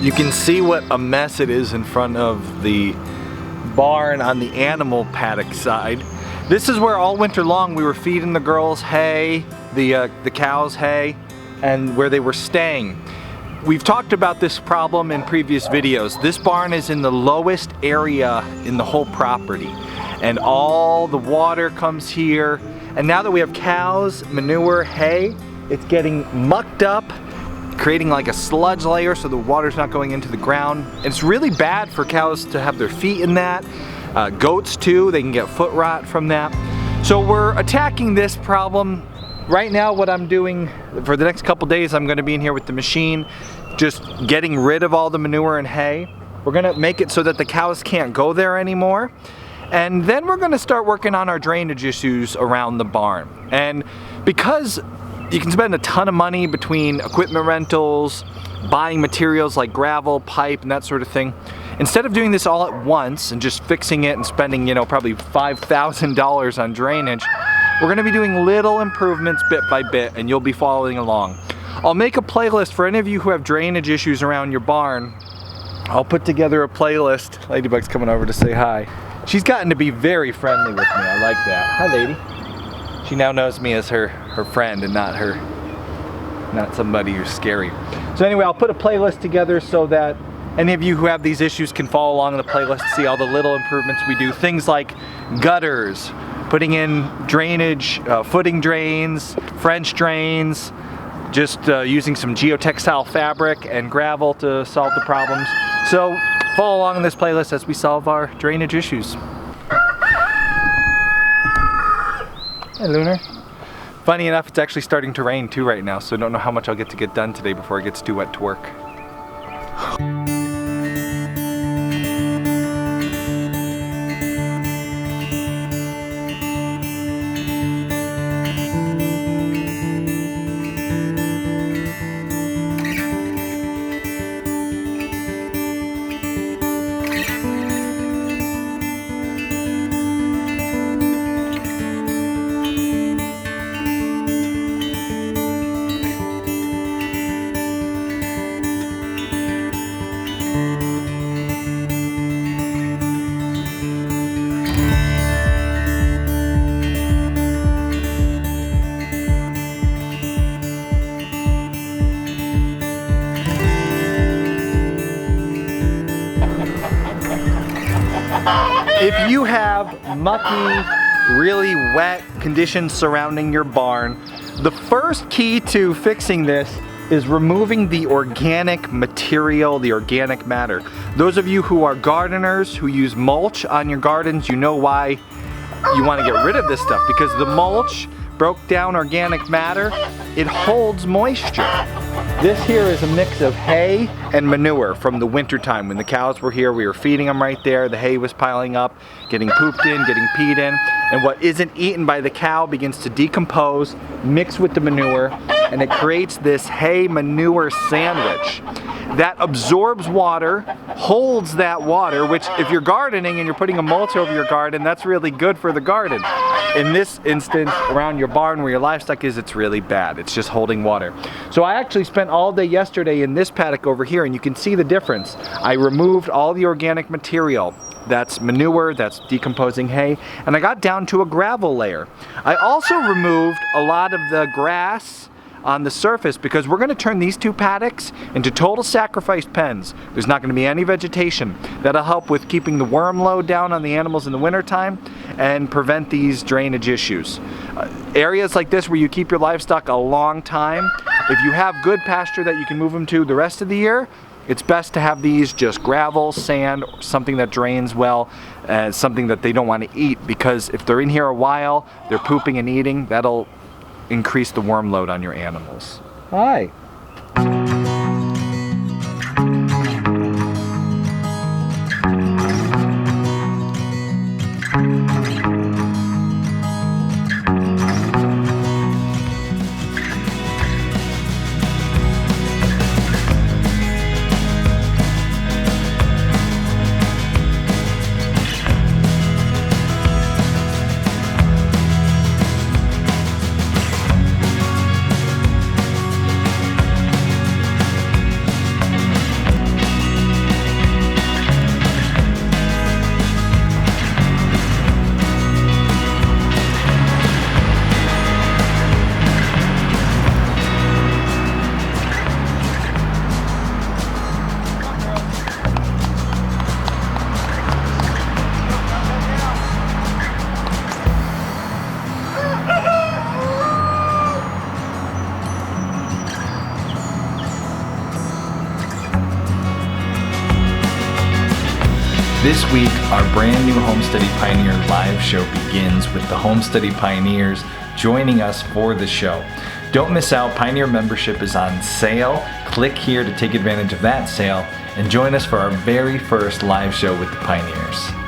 You can see what a mess it is in front of the barn on the animal paddock side. This is where all winter long we were feeding the girls hay, the cows hay, and where they were staying. We've talked about this problem in previous videos. This barn is in the lowest area in the whole property, and all the water comes here. And now that we have cows, manure, hay, it's getting mucked up, creating like a sludge layer so the water's not going into the ground. And it's really bad for cows to have their feet in that. Goats too, they can get foot rot from that. So we're attacking this problem. Right now what I'm doing for the next couple days, I'm going to be in here with the machine, just getting rid of all the manure and hay. We're going to make it so that the cows can't go there anymore. And then we're going to start working on our drainage issues around the barn. And because you can spend a ton of money between equipment rentals, buying materials like gravel, pipe, and that sort of thing, instead of doing this all at once and just fixing it and spending, you know, probably $5,000 on drainage, we're going to be doing little improvements bit by bit, and you'll be following along. I'll make a playlist for any of you who have drainage issues around your barn. I'll put together a playlist. Ladybug's coming over to say hi. She's gotten to be very friendly with me. I like that. Hi, lady. She now knows me as her friend and not somebody who's scary. So anyway, I'll put a playlist together so that any of you who have these issues can follow along in the playlist to see all the little improvements we do. Things like gutters, putting in drainage, footing drains, French drains, just using some geotextile fabric and gravel to solve the problems. So follow along in this playlist as we solve our drainage issues. Hey, Lunar. Funny enough, it's actually starting to rain too right now, so I don't know how much I'll get to get done today before it gets too wet to work. If you have mucky, really wet conditions surrounding your barn, the first key to fixing this is removing the organic material, the organic matter. Those of you who are gardeners, who use mulch on your gardens, you know why you want to get rid of this stuff, because the mulch broke down organic matter, it holds moisture. This here is a mix of hay and manure from the winter time. When the cows were here, we were feeding them right there. The hay was piling up, getting pooped in, getting peed in. And what isn't eaten by the cow begins to decompose, mix with the manure, and it creates this hay manure sandwich that absorbs water, holds that water, which if you're gardening and you're putting a mulch over your garden, that's really good for the garden. In this instance, around your barn where your livestock is, it's really bad. It's just holding water. So I actually spent all day yesterday in this paddock over here, and you can see the difference. I removed all the organic material. That's manure, that's decomposing hay, and I got down to a gravel layer. I also removed a lot of the grass on the surface because we're going to turn these two paddocks into total sacrifice pens. There's not going to be any vegetation. That'll help with keeping the worm load down on the animals in the wintertime and prevent these drainage issues. Areas like this where you keep your livestock a long time, if you have good pasture that you can move them to the rest of the year, it's best to have these just gravel, sand, something that drains well, something that they don't want to eat, because if they're in here a while, they're pooping and eating, that'll increase the worm load on your animals. Hi. This week, our brand new Homesteady Pioneer live show begins with the Homesteady Pioneers joining us for the show. Don't miss out, Pioneer membership is on sale. Click here to take advantage of that sale and join us for our very first live show with the Pioneers.